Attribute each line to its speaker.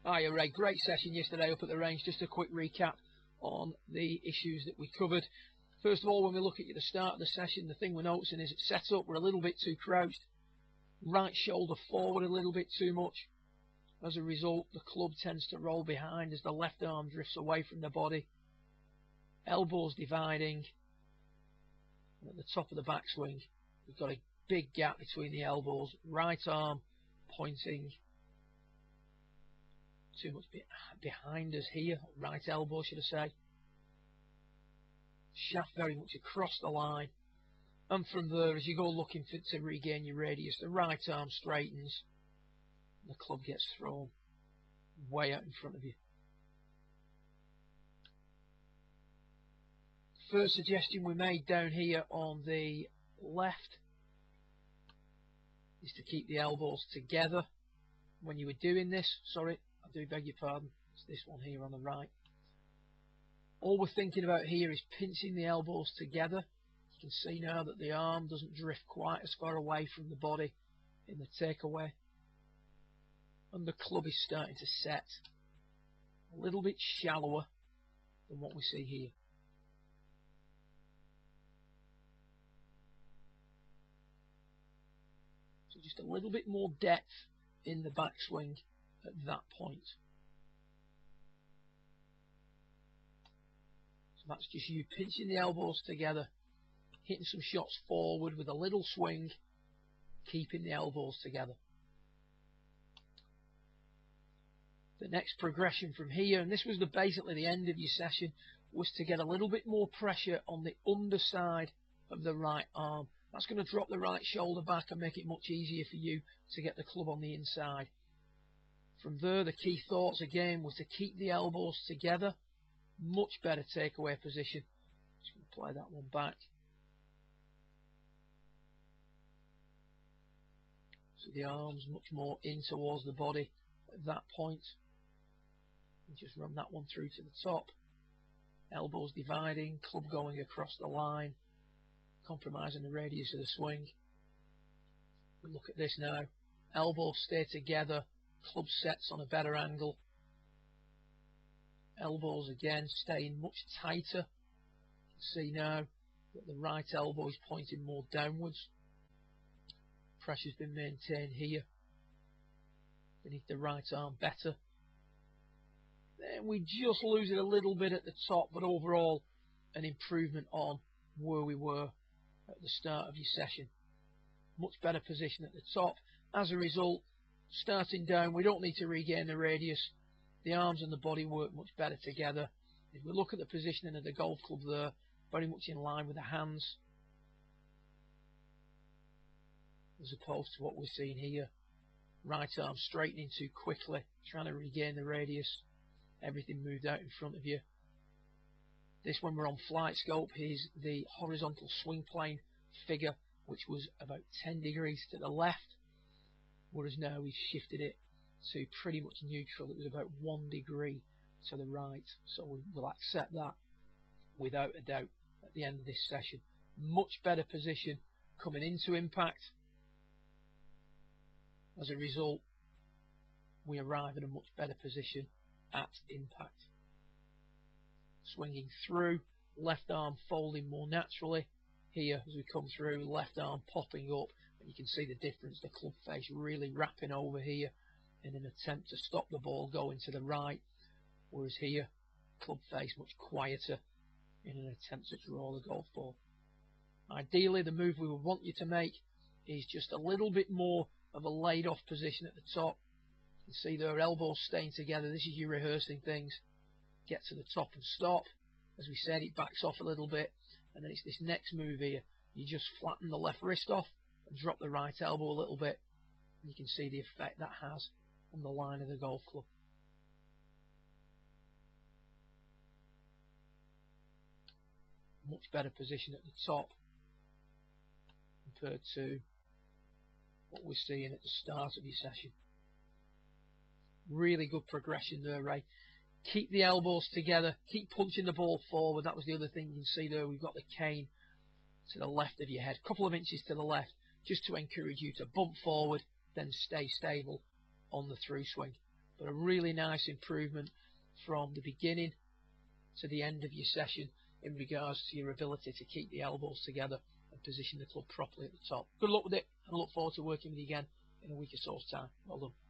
Speaker 1: Hiya Ray, great session yesterday up at the range. Just a quick recap on the issues that we covered. First of all, when we look at the start of the session, the thing we're noticing is it's set up, we're a little bit too crouched. Right shoulder forward a little bit too much. As a result, the club tends to roll behind as the left arm drifts away from the body. Elbows dividing. And at the top of the backswing, we've got a big gap between the elbows. Right arm pointing too much behind us here. Right elbow, should I say. Shaft very much across the line. And from there, as you go looking to regain your radius, the right arm straightens. The club gets thrown way out in front of you. First suggestion we made down here on the left is to keep the elbows together when you were doing this. Sorry, I do beg your pardon. It's this one here on the right. All we're thinking about here is pinching the elbows together. You can see now that the arm doesn't drift quite as far away from the body in the takeaway. And the club is starting to set a little bit shallower than what we see here. So just a little bit more depth in the backswing at that point. So that's just you pinching the elbows together, hitting some shots forward with a little swing, keeping the elbows together. The next progression from here, and this was basically the end of your session, was to get a little bit more pressure on the underside of the right arm. That's going to drop the right shoulder back and make it much easier for you to get the club on the inside. From there, the key thoughts again was to keep the elbows together. Much better takeaway position. Just going to play that one back. So the arms much more in towards the body at that point. And just run that one through to the top. Elbows dividing, club going across the line, compromising the radius of the swing. We look at this now. Elbows stay together, club sets on a better angle. Elbows again staying much tighter. You can see now that the right elbow is pointing more downwards. Pressure's been maintained here beneath the right arm better. Then we just lose it a little bit at the top, but overall an improvement on where we were at the start of your session. Much better position at the top. As a result, starting down, we don't need to regain the radius. The arms and the body work much better together. If we look at the positioning of the golf club there, very much in line with the hands, as opposed to what we're seeing here. Right arm straightening too quickly, trying to regain the radius. Everything moved out in front of you. This, when we're on flight scope, is the horizontal swing plane figure, which was about 10 degrees to the left, whereas now we've shifted it to pretty much neutral. It was about 1 degree to the right, so we'll accept that without a doubt at the end of this session. Much better position coming into impact. As a result, we arrive in a much better position at impact. Swinging through, left arm folding more naturally. Here, as we come through, left arm popping up, and you can see the difference. The club face really wrapping over here in an attempt to stop the ball going to the right, whereas here, club face much quieter in an attempt to draw the golf ball. Ideally, the move we would want you to make is just a little bit more of a laid off position at the top. You can see their elbows staying together. This is you rehearsing things. Get to the top and stop. As we said, it backs off a little bit, and then it's this next move here. You just flatten the left wrist off and drop the right elbow a little bit. And you can see the effect that has on the line of the golf club. Much better position at the top compared to what we're seeing at the start of your session. Really good progression there, Ray. Keep the elbows together. Keep punching the ball forward. That was the other thing you can see there. We've got the cane to the left of your head, a couple of inches to the left, just to encourage you to bump forward, then stay stable on the through swing. but a really nice improvement from the beginning to the end of your session in regards to your ability to keep the elbows together and position the club properly at the top. Good luck with it, and I look forward to working with you again in a week or so's time. Well done.